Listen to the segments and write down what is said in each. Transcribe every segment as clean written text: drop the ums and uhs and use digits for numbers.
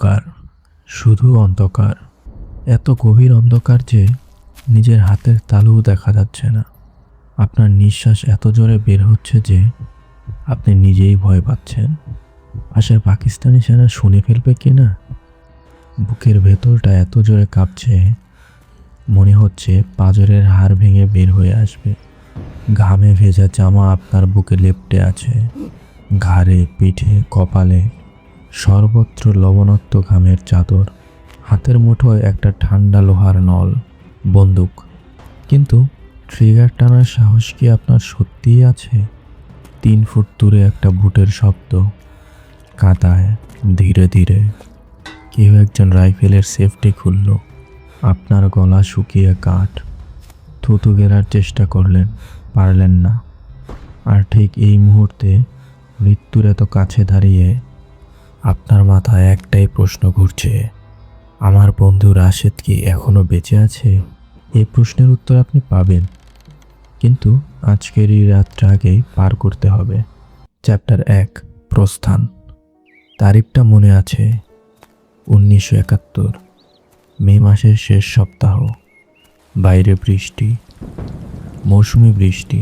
অন্ধকার, শুধু অন্ধকার। এত গভীর অন্ধকার যে নিজের হাতের তালুও দেখা যাচ্ছে না। আপনার নিঃশ্বাস এত জোরে বের হচ্ছে যে আপনি নিজেই ভয় পাচ্ছেন। পাশের পাকিস্তানি সেনা শুনে ফেলবে কিনা। বুকের ভেতরটা এত জোরে কাঁপছে, মনে হচ্ছে পাঁজরের হাড় ভেঙে বের হয়ে আসবে। ঘামে ভেজা জামা আপনার বুকে লেপ্টে আছে, ঘাড়ে, পিঠে, কপালে, সর্বত্র লবণাক্ত ঘামের চাদর। হাতের মুঠোয় একটা ঠান্ডা লোহার নল, বন্দুক। কিন্তু ট্রিগার টানার সাহস কি আপনার সত্যিই আছে? 3 ফুট দূরে একটা বুটের শব্দ, কাঁদায় ধীরে ধীরে কেউ একজন রাইফেলের সেফটি খুলল। আপনার গলা শুকিয়ে কাঠ। থুতু গেরার চেষ্টা করলেন, পারলেন না। আর ঠিক এই মুহূর্তে মৃত্যুর এত কাছে দাঁড়িয়ে আপনার মাথায় একটাই প্রশ্ন ঘুরছে, আমার বন্ধু রাশেদ কি এখনো বেঁচে আছে? এই প্রশ্নের উত্তর আপনি পাবেন, কিন্তু আজকের এই রাতটা আগেই পার করতে হবে। চ্যাপ্টার 1, প্রস্থান। তারিখটা মনে আছে, 1971, মে মাসের শেষ সপ্তাহ। বাইরে বৃষ্টি, মৌসুমি বৃষ্টি,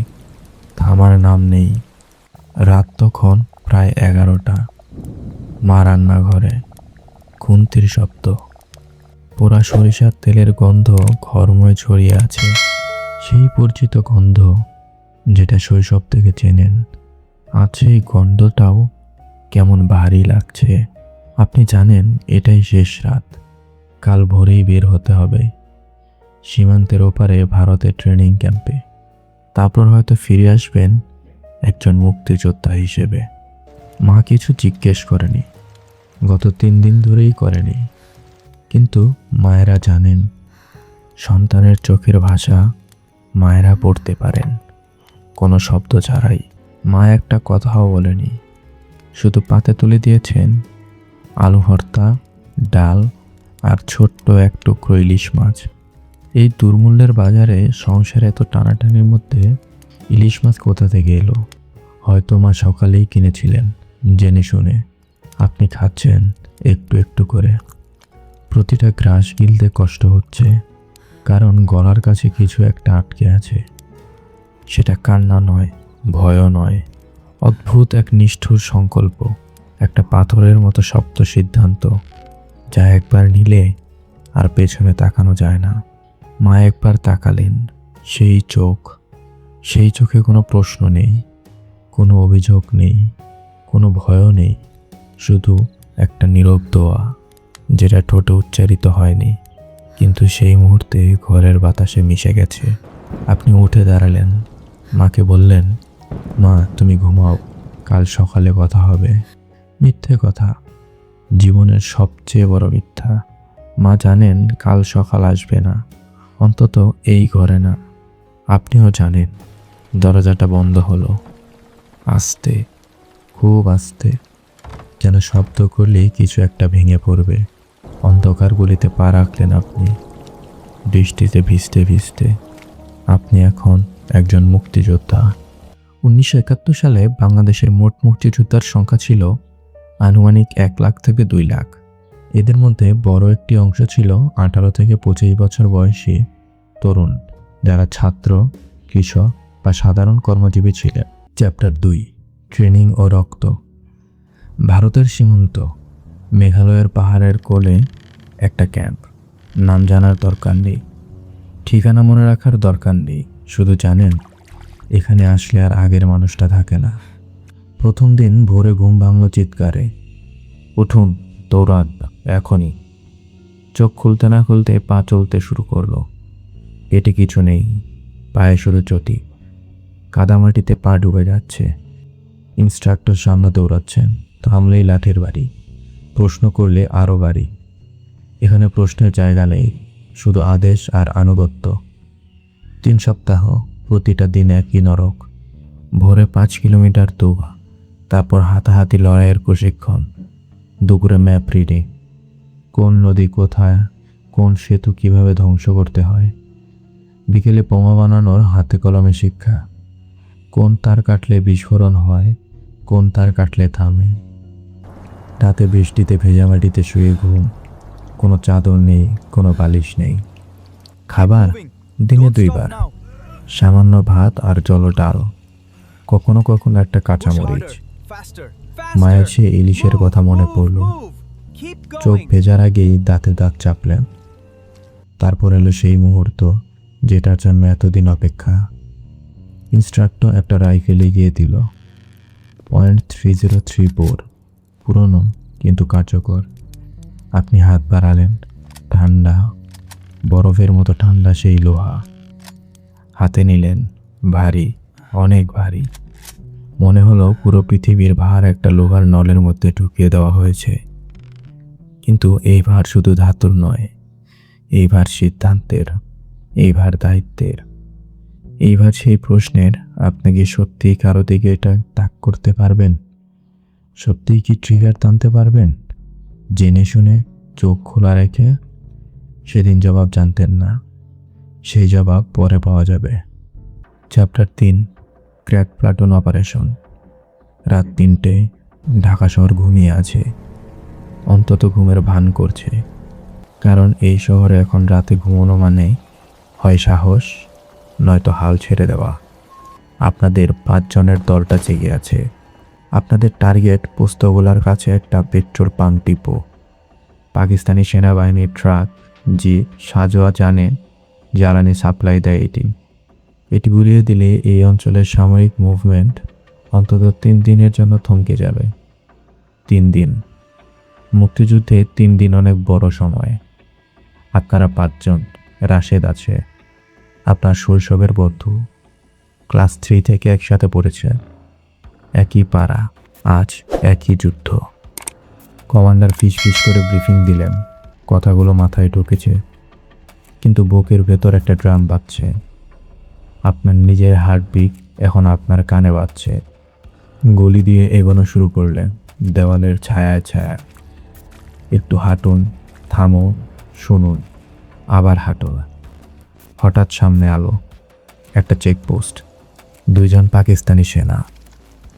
থামার নাম নেই। রাত তখন প্রায় 11টা। মা রান্নাঘরে, খুন্তির শব্দ, পোড়া সরিষার তেলের গন্ধ ঘরময় ছড়িয়ে আছে। সেই পরিচিত গন্ধ যেটা শৈশব থেকে চেনেন। আজ সেই গন্ধটাও কেমন ভারী লাগছে। আপনি জানেন এটাই শেষ রাত, কাল ভোরেই বের হতে হবে সীমান্তের ওপারে ভারতের ট্রেনিং ক্যাম্পে। তারপর হয়তো ফিরে আসবেন একজন মুক্তিযোদ্ধা হিসেবে। মা কিছু জিজ্ঞেস করেনি, গত 3 দিন ধরেই করেনি। কিন্তু মায়েরা জানেন, সন্তানের চোখের ভাষা মায়েরা পড়তে পারেন কোনো শব্দ ছাড়াই। মা একটা কথাও বলেনি, শুধু পাতে তুলে দিয়েছেন আলু ভর্তা, ডাল আর ছোট্ট এক টুকরো ইলিশ মাছ। এই দুর্মূল্যের বাজারে সংসারে এত টানাটানির মধ্যে ইলিশ মাছ কোথা থেকে এলো? হয়তো মা সকালেই কিনেছিলেন জেনে শুনে। আপনি খাচ্ছেন একটু একটু করে। প্রতিটা গ্রাস গিলতে কষ্ট হচ্ছে, কারণ গলার কাছে কিছু একটা আটকে আছে। সেটা কান্না নয়, ভয়ও নয়, অদ্ভুত এক নিষ্ঠুর সংকল্প, একটা পাথরের মতো শক্ত সিদ্ধান্ত, যা একবার নিলে আর পেছনে তাকানো যায় না। মা একবার তাকালেন, সেই চোখ, সেই চোখে কোনো প্রশ্ন নেই, কোনো অভিযোগ নেই, কোনো ভয়ও নেই, শুধু একটা নীরব দোয়া, যেটা ঠোঁটে উচ্চারিত হয়নি, কিন্তু সেই মুহূর্তে ঘরের বাতাসে মিশে গেছে। আপনি উঠে দাঁড়ালেন, মাকে বললেন, মা তুমি ঘুমাও, কাল সকালে কথা হবে। মিথ্যে কথা, জীবনের সবচেয়ে বড় মিথ্যা। মা জানেন কাল সকাল আসবে না, অন্তত এই ঘরে না। আপনিও জানেন। দরজাটা বন্ধ হলো, আস্তে, খুব আস্তে, যেন শব্দ করলেই কিছু একটা ভেঙে পড়বে। অন্ধকার গলিতে পা রাখলেন আপনি, বৃষ্টিতে ভিজতে ভিজতে। আপনি এখন একজন মুক্তিযোদ্ধা। 1971 সালে বাংলাদেশের মোট মুক্তিযোদ্ধার সংখ্যা ছিল আনুমানিক 1 লাখ থেকে 2 লাখ। এদের মধ্যে বড় একটি অংশ ছিল 18 থেকে 25 বছর বয়সী তরুণ, যারা ছাত্র, কৃষক বা সাধারণ কর্মজীবী ছিলেন। চ্যাপ্টার 2, ট্রেনিং ও রক্ত। ভারতের সীমান্ত, মেঘালয়ের পাহাড়ের কোলে একটা ক্যাম্প। নাম জানার দরকার নেই, ঠিকানা মনে রাখার দরকার নেই, শুধু জানেন এখানে আসলে আর আগের মানুষটা থাকে না। প্রথম দিন ভোরে ঘুম ভাঙল চিৎকারে, উঠুন, দৌড়ান এখনই। চোখ খুলতে না খুলতে পা চলতে শুরু করলো। পেটে কিছু নেই, পায়ে শুধু চটি, কাদামাটিতে পা ডুবে যাচ্ছে। ইনস্ট্রাক্টর সামনে দৌড়াচ্ছেন, থামলেই লাঠির বাড়ি, প্রশ্ন করলে আরও বাড়ি। এখানে প্রশ্নের জায়গা নেই, শুধু আদেশ আর আনুগত্য। 3 সপ্তাহ, প্রতিটা দিন একই নরক। ভোরে 5 কিলোমিটার দৌড়, তারপর হাতাহাতি লড়াইয়ের প্রশিক্ষণ। দুপুরে ম্যাপ রিডিং, কোন নদী কোথায়, কোন সেতু কিভাবে ধ্বংস করতে হয়। বিকেলে বোমা বানানোর হাতে কলমে শিক্ষা, কোন তার কাটলে বিস্ফোরণ হয়, কোন তার কাটলে থামে। রাতে বৃষ্টিতে ভেজা মাটিতে শুয়ে ঘুম, কোনো চাদর নেই, কোনো বালিশ নেই। খাবার দিনে 2 বার, সামান্য ভাত আর জলো ডাল, কখনো কখনো একটা কাঁচামরিচ। মায়ের সে ইলিশের কথা মনে পড়ল। চোখ ভেজার আগেই দাঁতে দাঁত চাপলেন। তারপর এলো সেই মুহূর্ত যেটার জন্য এতদিন অপেক্ষা। ইনস্ট্রাক্টর একটা রাইফেল এগিয়ে দিল। .3034, পুরনো কিন্তু কার্যকর। আপনি হাত বাড়ালেন, ঠান্ডা, বরফের মতো ঠান্ডা সেই লোহা। হাতে নিলেন, ভারী, অনেক ভারী। মনে হলো পুরো পৃথিবীর ভার একটা লোহার নলের মধ্যে ঢুকিয়ে দেওয়া হয়েছে। কিন্তু এই ভার শুধু ধাতুর নয়, এই ভার সিদ্ধান্তের, এই ভার দায়িত্বের, এই ভার সেই প্রশ্নের, আপনি কি সত্যিই কারো দিকে এটা তাক করতে পারবেন? সত্যিই কি ট্রিগার টানতে পারবেন? জেনে শুনে চোখ খোলা রেখে? সেদিন জবাব জানতেন না, সেই জবাব পরে পাওয়া যাবে। Chapter 3, crack platoon operation. রাত 3টে, ঢাকা শহর ঘুমিয়ে আছে, অন্তত ঘুমের ভান করছে। কারণ এই শহরে এখন রাতে ঘুমানো মানে হয় সাহস, নয়তো হাল ছেড়ে দেওয়া। আপনাদের 5 জনের দলটা জেগে আছে। আপনাদের টার্গেট পোস্তগোলার কাছে একটা পেট্রোল পাম্প ডিপো। পাকিস্তানি সেনাবাহিনীর ট্রাক, জিপ, সাজোয়া জানে জ্বালানি সাপ্লাই দেয় এটি গুলিয়ে দিলে এই অঞ্চলের সামরিক মুভমেন্ট অন্তত 3 দিনের জন্য থমকে যাবে। 3 দিন মুক্তিযুদ্ধে 3 দিন অনেক বড় সময়। আপনারা 5 জন, রাশেদ আছে, আপনার শৈশবের বন্ধু, ক্লাস 3 থেকে একসাথে পড়েছে, একই পাড়া, আজ একই যুদ্ধ। কমান্ডার ফিস করে ব্রিফিং দিলেন। কথাগুলো মাথায় ঢুকেছে, কিন্তু বুকের ভেতর একটা ড্রাম বাজছে। আপনার নিজের হার্টবিট এখন আপনার কানে বাজছে। গলি দিয়ে এগোনো শুরু করলেন, দেওয়ালের ছায়ায় ছায়া। একটু হাঁটুন, থামো, শুনুন, আবার হাঁটো। হঠাৎ সামনে আলো, একটা চেকপোস্ট। 2 জন পাকিস্তানি সেনা,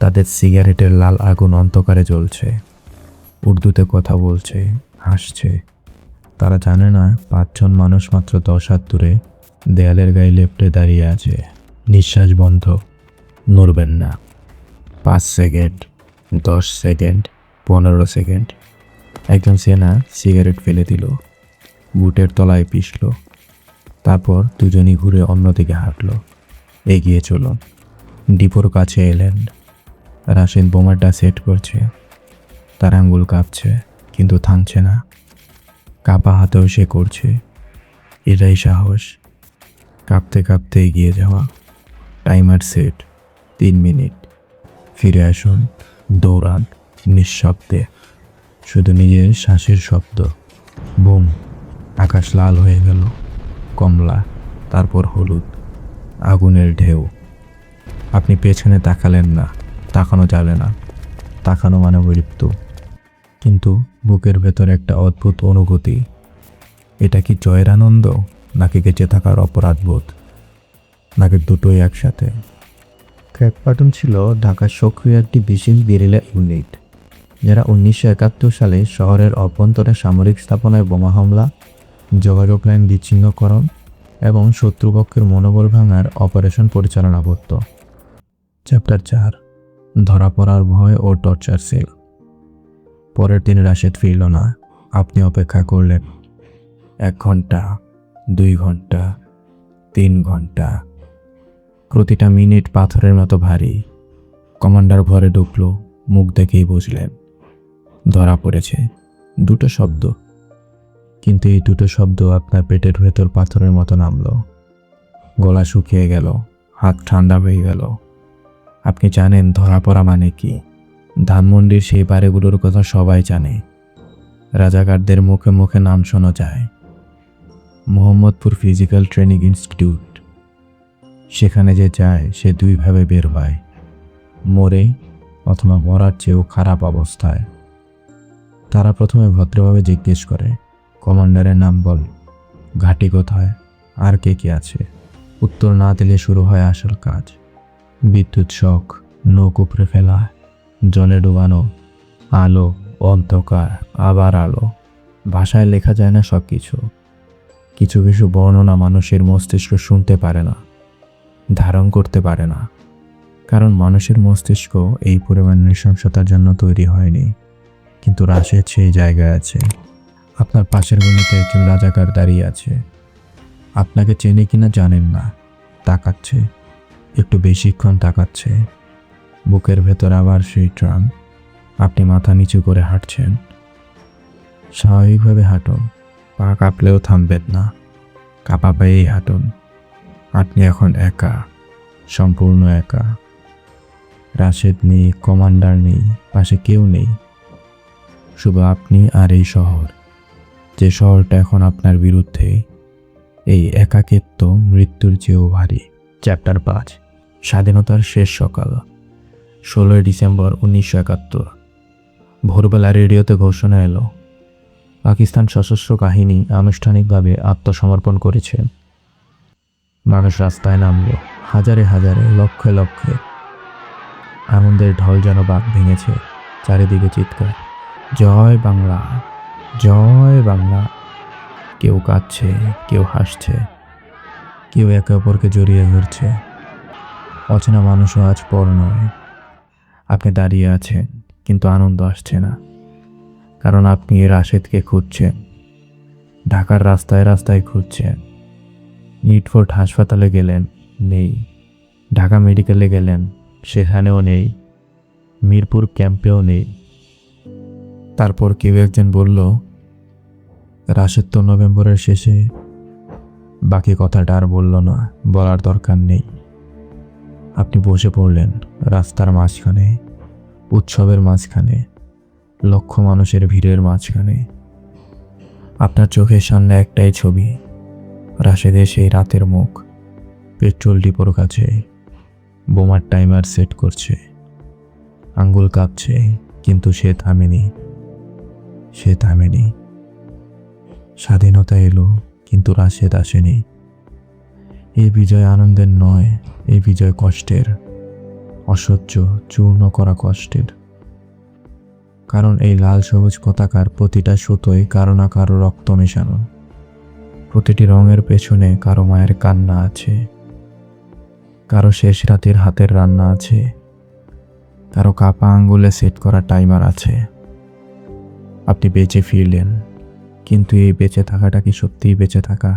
তাদের সিগারেটের লাল আগুন অন্ধকারে জ্বলছে। উর্দুতে কথা বলছে, হাসছে। তারা জানে না 5 জন মানুষ মাত্র 10 হাত দূরে দেয়ালের গায়ে লেপ্টে দাঁড়িয়ে আছে। নিঃশ্বাস বন্ধ, নড়বেন না। 5 সেকেন্ড, 10 সেকেন্ড, 15 সেকেন্ড। একজন সেনা সিগারেট ফেলে দিল, বুটের তলায় পিষল। তারপর দুজনই ঘুরে অন্যদিকে হাঁটল। এগিয়ে চলুন। ডিপোর কাছে এলেন। রাশেদ বোমাটা সেট করছে। তার আঙ্গুল কাঁপছে, কিন্তু থামছে না। কাঁপা হাতেও সে করছে। এটাই সাহস, কাঁপতে কাঁপতে এগিয়ে যাওয়া। Timer set, 3 minute. ফিরে আসুন, দৌড়ান, নিঃশব্দে, শুধু নিজের শ্বাসের শব্দ। বুম! আকাশ লাল হয়ে গেল, কমলা, তারপর হলুদ। আগুনের ঢেউ। আপনি পেছনে তাকালেন না, তাকানো যাবে না, তাকানো মানে মৃত্যু। কিন্তু বুকের ভেতর একটা অদ্ভুত অনুভূতি। এটা কি জয়ের আনন্দ, নাকি বেঁচে থাকার অপরাধবোধ, নাকি দুটোই একসাথে? ক্র্যাক প্লাটুন ছিল ঢাকার সক্রিয় একটি বিশেষ গেরিলা ইউনিট, যারা 1971 সালে শহরের অভ্যন্তরে সামরিক স্থাপনায় বোমা হামলা, যোগাযোগ লাইন বিচ্ছিন্নকরণ এবং শত্রুপক্ষের মনোবল ভাঙার অপারেশন পরিচালনা করত। চ্যাপ্টার 4, ধরা পড়ার ভয় ও টর্চার সেল। পরের দিন রাশেদ ফিরল না। আপনি অপেক্ষা করলেন। 1 ঘন্টা, 2 ঘন্টা, 3 ঘন্টা। প্রতিটা মিনিট পাথরের মতো ভারী। কমান্ডার ঘরে ঢুকলো, মুখ দেখেই বুঝলেন ধরা পড়েছে। 2টো শব্দ, কিন্তু এই 2টো শব্দ আপনার পেটের ভেতর পাথরের মতো নামলো। গলা শুকিয়ে গেল, হাত ঠান্ডা হয়ে গেল। আপনি জানেন ধরা পড়া মানে কি। ধানমন্ডির সেই বাড়িগুলোর কথা সবাই জানে। রাজাকারদের মুখে মুখে নাম শোনা যায়। Mohammadpur physical training institute. সেখানে যে যায় সে 2 ভাবে বের হয়, মরে অথবা মরার চেয়েও খারাপ অবস্থায়। তারা প্রথমে ভদ্রভাবে জিজ্ঞেস করে, কমান্ডারের নাম বল, ঘাঁটি কোথায়, আর কে কে আছে। উত্তর না দিলে শুরু হয় আসল কাজ। বিদ্যুৎ শক, নৌক উপড়ে ফেলা, জলে ডোবানো, আলো, অন্ধকার, আবার আলো। ভাষায় লেখা যায় না সব কিছু। কিছু কিছু বর্ণনা মানুষের মস্তিষ্ক শুনতে পারে না, ধারণ করতে পারে না। কারণ মানুষের মস্তিষ্ক এই পরিমাণ নৃশংসতার জন্য তৈরি হয়নি। কিন্তু রাশেদ সেই জায়গায় আছে। আপনার পাশের গলিতে একজন রাজাকার দাঁড়িয়ে আছে। আপনাকে চেনে কিনা জানেন না, তাকাচ্ছে, একটু বেশিক্ষণ তাকাচ্ছে। বুকের ভেতর আবার সেই ট্রাম। আপনি মাথা নিচু করে হাঁটছেন। স্বাভাবিকভাবে হাঁটুন, পা কাঁপলেও থামবেন না, কাঁপা পায়েই হাঁটুন। আপনি এখন একা, সম্পূর্ণ একা। রাশেদ নেই, কমান্ডার নেই, পাশে কেউ নেই, শুধু আপনি আর এই শহর, যে শহরটা এখন আপনার বিরুদ্ধে। এই একাকিত্ব মৃত্যুর চেয়েও ভারী। চ্যাপ্টার 5। স্বাধীনতার শেষ সকাল, 16 ডিসেম্বর 1971। ভোরবেলা রেডিওতে ঘোষণা এলো, পাকিস্তান সশস্ত্র বাহিনী আনুষ্ঠানিকভাবে আত্মসমর্পণ করেছে। মানুষ রাস্তায় নামলো, হাজারে হাজারে, লক্ষে লক্ষে। আনন্দের ঢল যেন বাঁধ ভেঙেছে। চারিদিকে চিৎকার, জয় বাংলা, জয় বাংলা। কেউ কাঁদছে, কেউ হাসছে, কেউ একে অপরকে জড়িয়ে ধরছে। অচেনা মানুষও আজ পর নয়। আপনি দাঁড়িয়ে আছেন, কিন্তু আনন্দ আসছে না। কারণ আপনি রাশেদকে খুঁজছেন। ঢাকার রাস্তায় রাস্তায় খুঁজছেন। মিটফোর্ড হাসপাতালে গেলেন, নেই। ঢাকা মেডিকেলে গেলেন, সেখানেও নেই। মিরপুর ক্যাম্পেও নেই। তারপর কেউ একজন বলল, রাশেদ তো নভেম্বরের শেষে। বাকি কথাটা আর বলল না, বলার দরকার নেই। আপনি বসে পড়লেন রাস্তার মাঝখানে, উৎসবের মাঝখানে, লক্ষ মানুষের ভিড়ের মাঝখানে। আপনার চোখের সামনে একটাই ছবি, রাশেদের সেই রাতের মুখ, পেট্রোল ডিপোর কাছে, বোমার টাইমার সেট করছে। আঙ্গুল কাঁপছে, কিন্তু সে থামেনি, সে থামেনি। স্বাধীনতা এলো, কিন্তু রাশেদ আসেনি। এই বিজয় আনন্দের নয়, এই বিজয় কষ্টের, অসহ্য, চূর্ণ করা কষ্টের। কারণ এই লাল সবুজ পতাকার প্রতিটা সুতোয় কারো না কারো রক্ত মেশানো। প্রতিটি রঙের পেছনে কারো মায়ের কান্না আছে, কারো শেষ রাতের হাতের রান্না আছে, কারো কাপা আঙ্গুলে সেট করা টাইমার আছে। আপনি বেঁচে ফিরলেন, কিন্তু এই বেঁচে থাকাটা কি সত্যিই বেঁচে থাকা?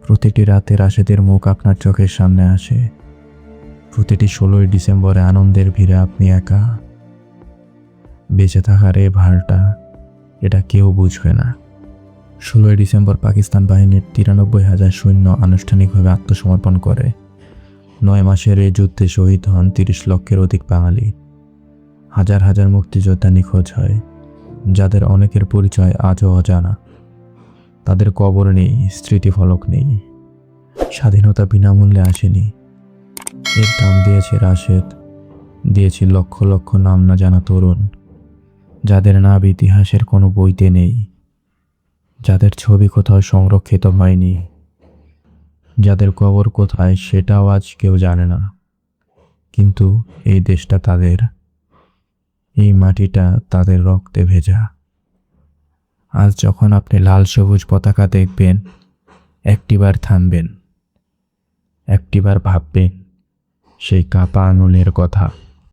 প্রতিটি রাতে রাশেদের মুখ আপনার চোখের সামনে আসে। প্রতিটি 16 ডিসেম্বরে আনন্দের ভিড়ে আপনি একা। বেঁচে থাকার এই ভারটা, এটা কেউ বুঝবে না। 16 ডিসেম্বর পাকিস্তান বাহিনীর 93,000 সৈন্য আনুষ্ঠানিকভাবে আত্মসমর্পণ করে। 9 মাসের এই যুদ্ধে শহীদ হন 30 লক্ষের অধিক বাঙালি। হাজার হাজার মুক্তিযোদ্ধা নিখোঁজ হয়, যাদের অনেকের পরিচয় আজও অজানা। তাদের কবর নেই, স্মৃতিফলক নেই। স্বাধীনতা বিনামূল্যে আসেনি। এর দাম দিয়েছে রাশেদ, দিয়েছে লক্ষ লক্ষ নাম না জানা তরুণ, যাদের নাম ইতিহাসের কোনো বইতে নেই, যাদের ছবি কোথাও সংরক্ষিত হয়নি, যাদের কবর কোথায় সেটাও আজ কেউ জানে না। কিন্তু এই দেশটা তাদের, এই মাটিটা তাদের রক্তে ভেজা। আজ যখন আপনি লাল সবুজ পতাকা দেখবেন, একটিবার থামবেন, একটিবার ভাববেন সেই কাপা আঙুলের কথা।